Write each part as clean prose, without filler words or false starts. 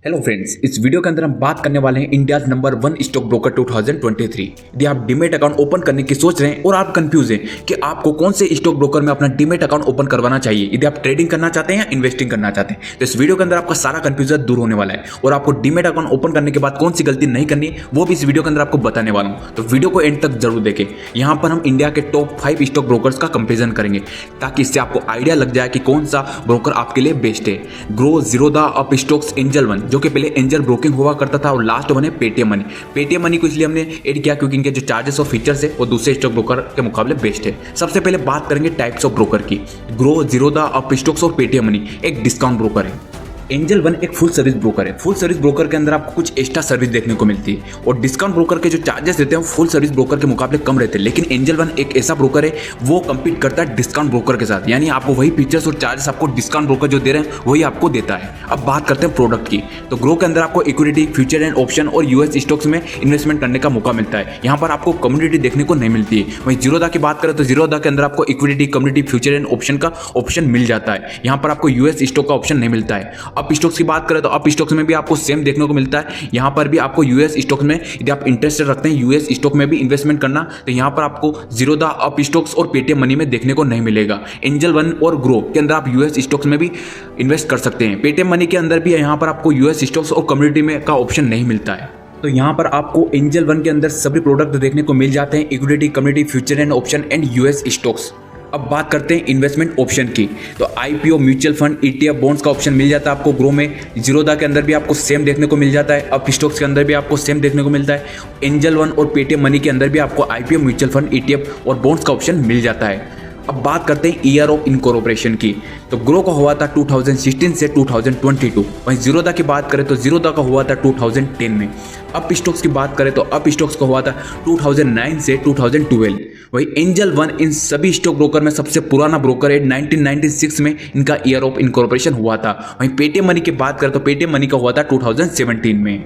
Hello friends, इस video के अंदर हम बात करने वाले हैं इंडिया नंबर 1 स्टॉक ब्रोकर 2023। यदि आप डीमेट अकाउंट ओपन करने की सोच रहे हैं और आप कंफ्यूज हैं कि आपको कौन से स्टॉक ब्रोकर में अपना डीमेट अकाउंट ओपन करवाना चाहिए, यदि आप ट्रेडिंग करना चाहते हैं या इन्वेस्टिंग करना चाहते हैं, तो इस वीडियो के अंदर आपका सारा कंफ्यूजन दूर होने वाला है और आपको डीमेट अकाउंट ओपन करने के बाद कौन सी गलती नहीं करनी वो भी इस वीडियो के अंदर आपको बताने वाला हूँ। तो वीडियो को एंड तक जरूर देखें। यहाँ पर हम इंडिया के टॉप 5 स्टॉक ब्रोकर्स का कंपेरिजन करेंगे ताकि इससे आपको आइडिया लग जाए कि कौन सा ब्रोकर आपके लिए बेस्ट है। Grow, Zerodha, up stocks, angel one, जो कि पहले एंजल ब्रोकिंग हुआ करता था, और लास्ट वन है पेटीएम मनी। पेटीएम मनी को इसलिए हमने ऐड किया क्योंकि इनके जो चार्जेस और फीचर्स है वो दूसरे स्टॉक ब्रोकर के मुकाबले बेस्ट है। सबसे पहले बात करेंगे टाइप्स ऑफ ब्रोकर की। ग्रो, जीरोधा, अप स्टॉक्स और पेटीएम मनी एक डिस्काउंट ब्रोकर है। एंजल वन एक फुल सर्विस ब्रोकर है। फुल सर्विस ब्रोकर के अंदर आपको कुछ एक्स्ट्रा सर्विस देखने को मिलती है और डिस्काउंट ब्रोकर के जो चार्जेस देते हैं वो फुल सर्विस ब्रोकर के मुकाबले कम रहते हैं। लेकिन एंजल वन एक ऐसा ब्रोकर है वो कम्पीट करता है डिस्काउंट ब्रोकर के साथ, यानी आपको वही फीचर्स और चार्जेस आपको डिस्काउंट ब्रोकर जो दे रहे हैं वही आपको देता है। अब बात करते हैं प्रोडक्ट की। तो ग्रो के अंदर आपको इक्विटी, फ्यूचर एंड ऑप्शन और यूएस स्टॉक्स में इन्वेस्टमेंट करने का मौका मिलता है। यहाँ पर आपको कम्युनिटी देखने को नहीं मिलती है। वहीं जीरोधा की बात करें तो जीरोधा के अंदर आपको equity, community, future and option का ऑप्शन मिल जाता है। यहाँ पर आपको यूएस स्टॉक का ऑप्शन नहीं मिलता है। अप स्टॉक्स की बात तो अप स्टॉक्स में भी आपको सेम देखने को मिलता है। यहां पर भी आपको यूएस स्टॉक्स में, यदि आप इंटरेस्टेड रखते हैं यूएस स्टॉक में भी इन्वेस्टमेंट करना, तो यहां पर आपको जीरोधा, अप स्टॉक्स और पेटीएम मनी में देखने को नहीं मिलेगा। एंजल वन और ग्रो के अंदर आप यूएस स्टॉक्स में भी इन्वेस्ट कर सकते हैं। पेटीएम मनी के अंदर भी यहां पर आपको यूएस स्टॉक्स और कम्युनिटी में का ऑप्शन नहीं मिलता है। तो यहाँ पर आपको एंजल वन के अंदर सभी प्रोडक्ट देखने को मिल जाते हैं, equity, community, future and option and US stocks. अब बात करते हैं इन्वेस्टमेंट ऑप्शन की। तो IPO, mutual fund, ETF, bonds का ऑप्शन मिल जाता है आपको ग्रो में। जीरोधा के अंदर भी आपको सेम देखने को मिल जाता है। अप स्टॉक्स के अंदर भी आपको सेम देखने को मिलता है। एंजल वन और पेटीएम मनी के अंदर भी आपको आईपीओ, म्यूचुअल फंड, ईटीएफ और बॉन्ड्स का ऑप्शन मिल जाता है। अब बात करते हैं ईयर ऑफ इनकॉर्पोरेशन की। तो ग्रो का हुआ था 2016 से 2022। वहीं जीरोधा की बात करें तो जीरोधा का हुआ था 2010 में। अप स्टॉक्स की बात करें तो अप स्टॉक्स का हुआ था 2009 से 2012। वही एंजल वन इन सभी स्टॉक ब्रोकर में सबसे पुराना ब्रोकर है। 1996 में इनका ईयर ऑफ इनकॉर्पोरेशन हुआ था। वहीं पेटीएम मनी की बात करें तो पेटीएम मनी का हुआ था 2017 में।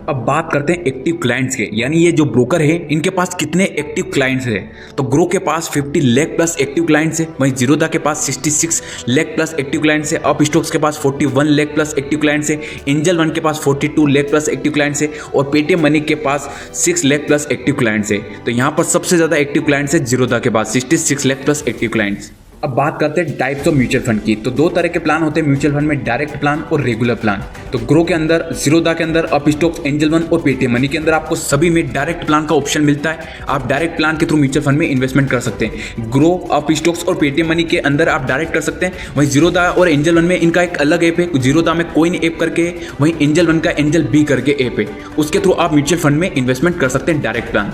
अब बात करते हैं एक्टिव क्लाइंट्स के, यानी ये जो ब्रोकर है इनके पास कितने एक्टिव क्लाइंट्स हैं। तो ग्रो के पास 50 लाख प्लस एक्टिव क्लाइंट्स है। वहीं जीरोधा के पास 66 लाख प्लस एक्टिव क्लाइंट्स है। अप स्टॉक्स के पास 41 लाख प्लस एक्टिव क्लाइंट्स है। एंजल वन के पास 42 लाख प्लस एक्टिव क्लाइंट्स है और पेटीएम मनी के पास 6 लाख प्लस एक्टिव क्लाइंट्स है। तो यहाँ पर सबसे ज्यादा एक्टिव क्लाइंट्स है जीरोधा के पास 66 लाख प्लस एक्टिव क्लाइंट्स। अब बात करते हैं टाइप्स ऑफ म्यूचुअल फंड की। तो दो तरह के प्लान होते हैं म्यूचुअल फंड में, डायरेक्ट प्लान और रेगुलर प्लान। तो ग्रो के अंदर, जीरोधा के अंदर, अप स्टॉक्स, एंजल वन और पेटीएम मनी के अंदर आपको सभी में डायरेक्ट प्लान का ऑप्शन मिलता है। आप डायरेक्ट प्लान के थ्रू म्यूचुअल फंड में इन्वेस्टमेंट कर सकते हैं। ग्रो, अप स्टॉक्स और पेटीएम मनी के अंदर आप डायरेक्ट कर सकते हैं। वहीं जीरोधा और एंजल वन में इनका एक अलग ऐप है। जीरोधा में कोइन ऐप करके, वहीं एंजल वन का एंजल बी करके ऐप है, उसके थ्रू आप म्यूचुअल फंड में इन्वेस्टमेंट कर सकते हैं डायरेक्ट प्लान।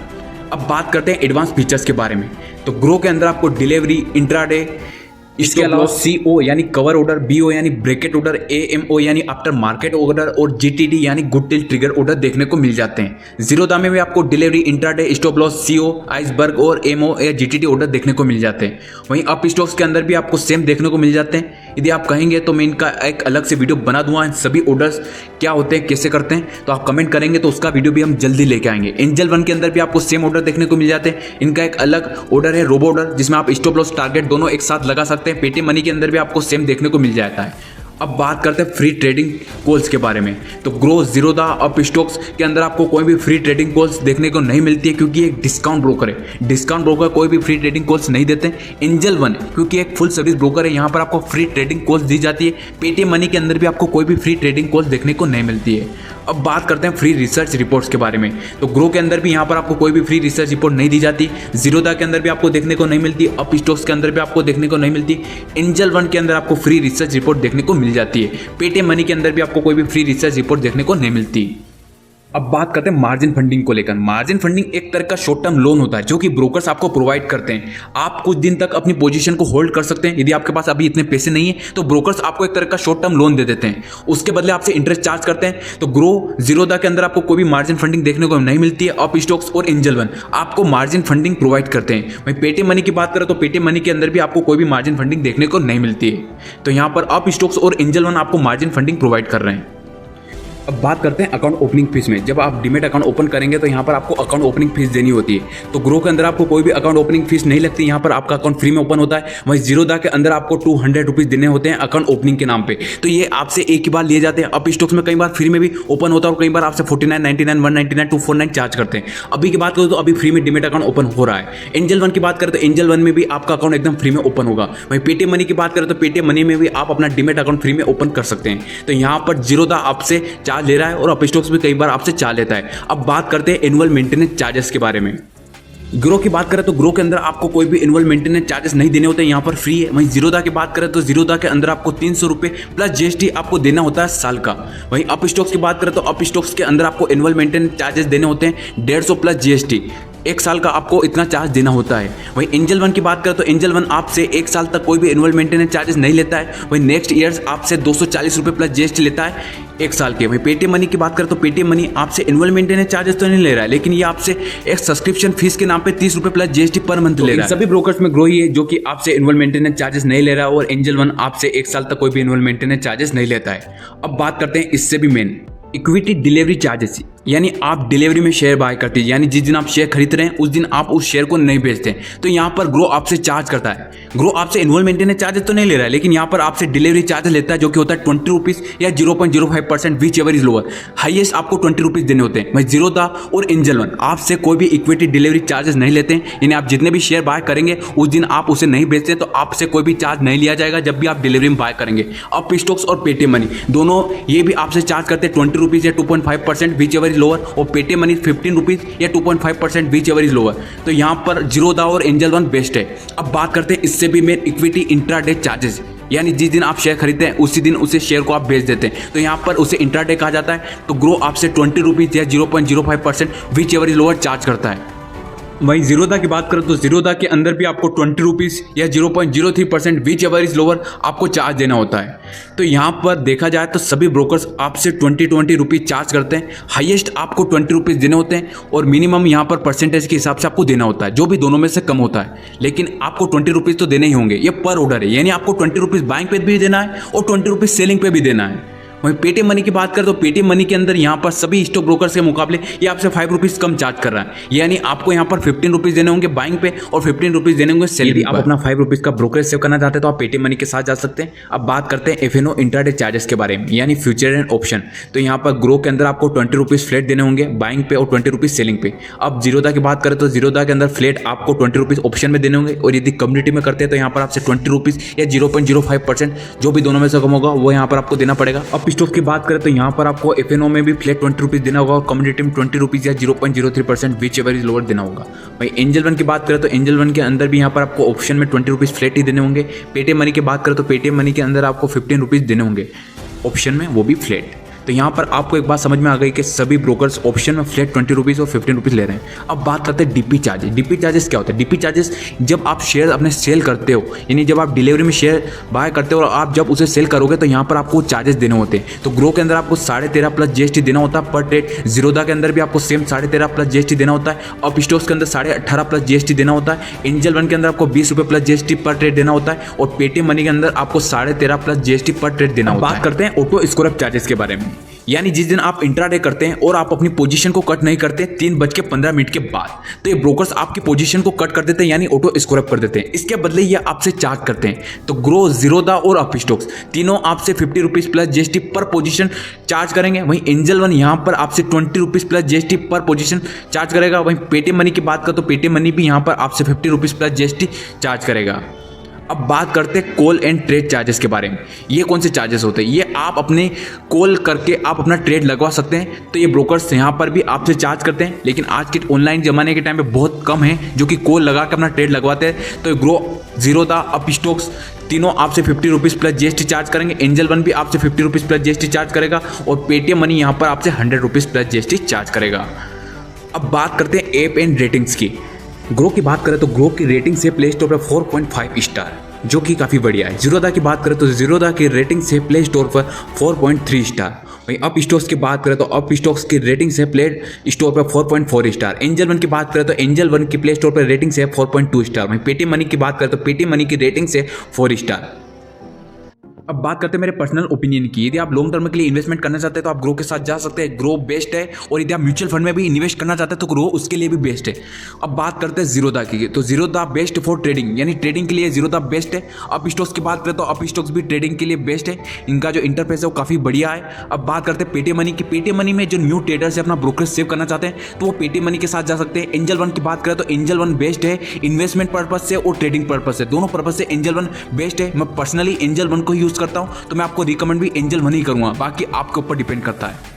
अब बात करते हैं एडवांस फीचर्स के बारे में। तो ग्रो के अंदर आपको डिलीवरी, इंट्राडे, इसके अलावा सीओ यानी कवर ऑर्डर, बीओ यानी ब्रैकेट ऑर्डर, एएमओ यानी आफ्टर मार्केट ऑर्डर और जीटीडी यानी गुड टिल ट्रिगर ऑर्डर देखने को मिल जाते हैं। जीरोधा में भी आपको delivery, intraday, stop loss, CO, iceberg और एमओ या जीटीडी ऑर्डर देखने को मिल जाते हैं। वहीं अप स्टॉक्स के अंदर भी आपको सेम देखने को मिल जाते हैं। यदि आप कहेंगे तो मैं इनका एक अलग से वीडियो बना दूंगा, सभी ऑर्डर्स क्या होते हैं, कैसे करते हैं, तो आप कमेंट करेंगे तो उसका वीडियो भी हम जल्दी लेके आएंगे। एंजल वन के अंदर भी आपको सेम ऑर्डर देखने को मिल जाते हैं। इनका एक अलग ऑर्डर है रोबो ऑर्डर, जिसमें आप स्टॉप लॉस, टारगेट दोनों एक साथ लगा सकते हैं। पेटीएम मनी के अंदर भी आपको सेम देखने को मिल जाता है। अब बात करते हैं फ्री ट्रेडिंग कॉल्स के बारे में। तो ग्रो, जीरोधा, अप स्टॉक्स के अंदर आपको कोई भी फ्री ट्रेडिंग कॉल्स देखने को नहीं मिलती है क्योंकि एक डिस्काउंट ब्रोकर है। डिस्काउंट ब्रोकर कोई भी फ्री ट्रेडिंग कॉल्स नहीं देते। एंजल वन क्योंकि एक फुल सर्विस ब्रोकर है, यहाँ पर आपको फ्री ट्रेडिंग कॉल्स दी जाती है। पेटीएम मनी के अंदर भी आपको कोई भी फ्री ट्रेडिंग कॉल्स देखने को नहीं मिलती है। अब बात करते हैं फ्री रिसर्च रिपोर्ट्स के बारे में। तो ग्रो के अंदर भी यहाँ पर आपको कोई भी फ्री रिसर्च रिपोर्ट नहीं दी जाती। जीरोधा के अंदर भी आपको देखने को नहीं मिलती। अप स्टॉक्स के अंदर भी आपको देखने को नहीं मिलती। एंजल वन के अंदर आपको फ्री रिसर्च रिपोर्ट देखने को मिल जाती है। पेटीएम मनी के अंदर भी आपको कोई भी फ्री रिसर्च रिपोर्ट देखने को नहीं मिलती। अब बात करते हैं मार्जिन फंडिंग को लेकर। मार्जिन फंडिंग एक तरह का शॉर्ट टर्म लोन होता है जो कि ब्रोकर्स आपको प्रोवाइड करते हैं। आप कुछ दिन तक अपनी पोजीशन को होल्ड कर सकते हैं। यदि आपके पास अभी इतने पैसे नहीं है तो ब्रोकर्स आपको एक तरह का शॉर्ट टर्म लोन दे देते हैं, उसके बदले आपसे इंटरेस्ट चार्ज करते हैं। तो ग्रो, जीरोधा के अंदर आपको कोई भी मार्जिन फंडिंग देखने को नहीं मिलती है। अप स्टॉक्स और एंजल वन आपको मार्जिन फंडिंग प्रोवाइड करते हैं। वहीं पेटीएम मनी की बात करें तो पेटीएम मनी के अंदर भी आपको कोई भी मार्जिन फंडिंग देखने को नहीं मिलती है। तो यहाँ पर अप स्टॉक्स और एंजल वन आपको मार्जिन फंडिंग प्रोवाइड कर रहे हैं। अब बात करते हैं अकाउंट ओपनिंग फीस में। जब आप डीमेट अकाउंट ओपन करेंगे तो यहाँ पर आपको अकाउंट ओपनिंग फीस देनी होती है। तो ग्रो के अंदर आपको कोई भी अकाउंट ओपनिंग फीस नहीं लगती, यहाँ पर आपका अकाउंट फ्री में ओपन होता है। वहीं जीरोधा के अंदर आपको 200 रुपीज़ देने होते हैं अकाउंट ओपनिंग के नाम पे। तो ये आपसे एक ही बार लिए जाते हैं। अप स्टॉक्स में कई बार फ्री में भी ओपन होता है और कई बार आपसे 49, 99, 199, 249 चार्ज करते हैं। अभी की बात करूँ तो अभी फ्री में डीमेट अकाउंट ओपन हो रहा है। एंजल वन की बात करें तो एंजल वन में भी आपका अकाउंट एकदम फ्री में ओपन होगा। वहीं पेटीएम मनी की बात करें तो पेटीएम मनी में भी आप अपना डीमेट अकाउंट फ्री में ओपन कर सकते हैं। तो यहाँ पर जीरोधा आपसे चार्ज ले रहा है और अप स्टॉक्स भी कई बार आपसे चार्ज लेता है। अब बात करते हैं एनुअल मेंटेनेंस चार्जेस के बारे में। ग्रो की बात करें तो ग्रो के अंदर आपको कोई भी एनुअल मेंटेनेंस चार्जेस नहीं देने होते, यहाँ पर फ्री है। वहीं जीरोधा की बात करें तो जीरोधा के अंदर आपको 300 रुपये प्लस जीएसटी आपको देना होता है साल का। वहीं अप स्टॉक्स की बात करें तो अप स्टॉक्स के अंदर आपको एनुअल मेंटेनेंस चार्जेस देने होते हैं 150 प्लस जीएसटी। एक साल का आपको इतना चार्ज देना होता है। वहीं एंजल वन की बात करें तो एंजल वन आपसे एक साल तक कोई भी एनुअल मेंटेनेंस चार्जेस नहीं लेता है। वहीं नेक्स्ट ईयर्स आपसे 240 रुपये प्लस जीएसटी लेता है एक साल के। वहीं पेटीएम मनी की बात करें तो पेटीएम मनी आपसे एनुअल मेंटेनेंस चार्जेस तो नहीं ले रहा है, लेकिन ये आपसे एक सब्सक्रिप्शन फीस के नाम पे 30 रुपये प्लस जीएसटी पर मंथ ले रहा है। सभी ब्रोकर्स में ग्रो ही है जो कि आपसे एनुअल मेंटेनेंस चार्जेस नहीं ले रहा है और एंजल वन आपसे एक साल तक कोई भी एनुअल मेंटेनेंस चार्जेस नहीं लेता है। अब बात करते हैं इससे भी मेन इक्विटी डिलीवरी चार्जेस, यानी आप डिलीवरी में शेयर बाय करते हैं, यानी जिस दिन आप शेयर खरीद रहे हैं उस दिन आप उस शेयर को नहीं बेचते हैं। तो यहाँ पर ग्रो आपसे चार्ज करता है। ग्रो आपसे एनुअल मेंटेनेंस चार्जेस तो नहीं ले रहा है, लेकिन यहाँ पर आपसे डिलीवरी चार्ज लेता है जो कि होता है 20 रुपीज़ या 0.05% which ever is lower. Highest आपको 20 रुपीज़ देने होते हैं। वहीं जीरोधा और एंजल वन आपसे कोई भी इक्विटी डिलीवरी चार्जेस नहीं लेते हैं, यानी आप जितने भी शेयर बाय करेंगे उस दिन आप उसे नहीं बेचते हैं तो आपसे कोई भी चार्ज नहीं लिया जाएगा जब भी आप डिलीवरी में बाय करेंगे। अप स्टॉक्स और पेटीएम मनी दोनों ये भी आपसे चार्ज करते हैं 20 रुपीज़ या 2.5% विच एवर इज लोअर, और पेटीएम मनी 15 रुपीज़ या 2.5% विच एवर इज लोअर। तो यहाँ पर जीरोधा और एंजल वन बेस्ट है। अब बात करते हैं इससे भी मेन इक्विटी इंट्राडे चार्जेस, यानी जिस दिन आप शेयर खरीदते हैं उसी दिन उसे शेयर को आप बेच देते हैं। तो यहाँ पर उसे इंट्राडे कहा जाता है। तो ग्रो आपसे 20 रुपीज़ या 0.05% which ever is lower charge करता है। वहीं जीरोधा की बात करें तो जीरोधा के अंदर भी आपको 20 रुपीज़ या 0.03% विच एवर इज लोअर आपको चार्ज देना होता है। तो यहाँ पर देखा जाए तो सभी ब्रोकर्स आपसे 20 रुपीज़ चार्ज करते हैं। हाईएस्ट आपको 20 रुपीज़ देने होते हैं और मिनिमम यहाँ पर परसेंटेज के हिसाब से आपको देना होता है, जो भी दोनों में से कम होता है। लेकिन आपको 20 रुपीज़ तो देने ही होंगे, ये पर ऑर्डर है, यानी आपको 20 रुपीज़ बाइंग पे भी देना है और 20 रुपीज़ सेलिंग पे भी देना है। वहीं पेटीएम मनी की बात करें तो पेटीएम मनी के अंदर यहाँ पर सभी स्टॉक ब्रोकर्स के मुकाबले ये आपसे 5 रुपीज़ कम चार्ज कर रहा है, यानी आपको यहाँ पर 15 रुपीज़ देने होंगे बाइंग पे और 15 रुपीज़ देने होंगे सेलिंग पे। आप अपना 5 रुपीज़ का ब्रोकरेज सेव करना चाहते हैं तो आप पेटीएम मनी के साथ जा सकते हैं। अब बात करते हैं एफएनओ इंट्राडे चार्जेस के बारे में, यानी फ्यूचर एंड ऑप्शन। तो यहाँ पर ग्रो के अंदर आपको 20 रुपीज़ फ्लैट देने होंगे बाइंग पे और 20 रुपीज़ सेलिंग पे। अब जीरोधा की बात करें तो जीरोधा के अंदर फ्लैट आपको 20 रुपीज़ ऑप्शन में देने होंगे और यदि कम्युनिटी में करते हैं तो यहाँ पर आपसे 20 रुपीज़ या 0.05%, जो भी दोनों में से कम होगा वो यहाँ पर आपको देना पड़ेगा। अब स्टॉक की बात करें तो यहाँ पर आपको एफएनओ में भी फ्लैट 20 रुपीज़ देना होगा और कम्युनिटी में 20 रुपीज़ या 0.03% विच एवर इज लोअर देना होगा। भाई एंजल वन की बात करें तो एंजल वन के अंदर भी यहाँ पर आपको ऑप्शन में 20 रुपीज़ फ्लैट ही देने होंगे। पेटीएम मनी की बात करें तो पेटीएम मनी के अंदर आपको 15 रुपीज़ देने होंगे ऑप्शन में, वो भी फ्लैट। तो यहाँ पर आपको एक बात समझ में आ गई कि सभी ब्रोकर्स ऑप्शन में फ्लैट 20 रुपीज़ और 15 रुपीज़ ले रहे हैं। अब बात करते हैं डीपी चार्जेस। डीपी चार्जेस क्या होता है? डीपी चार्जेस जब आप शेयर अपने सेल करते हो, यानी जब आप डिलीवरी में शेयर बाय करते हो और आप जब उसे सेल करोगे तो यहाँ पर आपको चार्जेस देने होते हैं। तो ग्रो के अंदर आपको 13.5 प्लस जीएसटी देना होता है पर ट्रेड। जीरोधा के अंदर भी आपको सेम 13.5 प्लस जीएसटी देना होता है। अप स्टॉक्स के अंदर 18.5 प्लस जीएसटी देना होता है। एंजल वन के अंदर आपको 20 रुपये प्लस जीएसटी पर ट्रेड देना होता है और पेटीएम मनी के अंदर आपको 13.5 प्लस जीएसटी पर ट्रेड देना होता है। बात करते हैं ऑटो स्कोरअप चार्जेस के बारे में, यानी जिस दिन आप इंट्राडे करते हैं और आप अपनी पोजीशन को कट नहीं करते 3:15 के बाद, तो ये ब्रोकर्स आपकी पोजीशन को कट कर देते हैं, यानी ऑटो स्कोरअप कर देते हैं। इसके बदले ये आपसे चार्ज करते हैं। तो ग्रो, जीरोधा और अप स्टॉक्स तीनों आपसे 50 रुपीज़ प्लस जीएसटी पर पोजीशन चार्ज करेंगे। वहीं एंजल वन यहाँ पर आपसे 20 रुपीज़ प्लस जीएसटी पर पोजीशन चार्ज करेगा। वहीं पेटीएम मनी की बात करें तो पेटीएम मनी भी यहाँ पर आपसे 50 रुपीज़ प्लस जीएसटी चार्ज करेगा। अब बात करते हैं कॉल एंड ट्रेड चार्जेस के बारे में। ये कौन से चार्जेस होते हैं? ये आप अपने कॉल करके आप अपना ट्रेड लगवा सकते हैं। तो ये ब्रोकर्स यहाँ पर भी आपसे चार्ज करते हैं, लेकिन आज के ऑनलाइन ज़माने के टाइम पे बहुत कम है जो कि कॉल लगा के अपना ट्रेड लगवाते हैं। तो ग्रो, जीरोधा, अप स्टॉक्स तीनों आपसे 50 रुपीज़ प्लस जीएसटी चार्ज करेंगे। एंजल वन भी आपसे 50 रुपीज़ प्लस जीएसटी चार्ज करेगा और पेटीएम मनी यहाँ पर आपसे 100 रुपीज़ प्लस जीएसटी चार्ज करेगा। अब बात करते हैं ऐप एंड रेटिंग्स की। ग्रो की बात करें तो ग्रो की रेटिंग से प्ले स्टोर पर 4.5 स्टार, जो कि काफ़ी बढ़िया है। जीरोधा की बात करें तो जीरोधा की रेटिंग से प्ले स्टोर पर 4.3 स्टार। वहीं अप स्टॉक्स की बात करें तो अप स्टॉक्स की रेटिंग से प्ले स्टोर पर 4.4 स्टार। एंजल वन की बात करें तो एंजल वन की प्ले स्टोर पर रेटिंग से 4.2 स्टार। वहीं पेटीएम मनी की बात करें तो पेटीएम मनी की रेटिंग से 4 स्टार। अब बात करते हैं मेरे पर्सनल ओपिनियन की। यदि आप लॉन्ग टर्म के लिए इन्वेस्टमेंट करना चाहते हैं तो आप ग्रो के साथ जा सकते हैं, ग्रो बेस्ट है। और यदि आप म्यूचुअल फंड में भी इन्वेस्ट करना चाहते हैं तो ग्रो उसके लिए भी बेस्ट है। अब बात करते हैं जीरोधा की, तो जीरोधा बेस्ट फॉर ट्रेडिंग, यानी ट्रेडिंग के लिए जीरोधा बेस्ट है। अप स्टॉक्स की बात करें तो अप स्टॉक्स भी ट्रेडिंग के लिए बेस्ट है, इनका जो इंटरफेस है वो काफ़ी बढ़िया है। अब बात करते हैं पेटीएम मनी की। पेटीएम मनी में जो न्यू ट्रेडर्स है अपना ब्रोकरेज सेव करना चाहते हैं तो वो पेटीएम मनी के साथ जा सकते हैं। एंजल वन की बात करें तो एंजल वन बेस्ट है, इन्वेस्टमेंट पर्पज से और ट्रेडिंग पर्पज से, दोनों पर्पज से एंजल वन बेस्ट है। मैं पर्सनली एंजल वन को यूज करता हूं तो मैं आपको रिकमेंड भी एंजल वन ही करूंगा, बाकी आपके ऊपर डिपेंड करता है।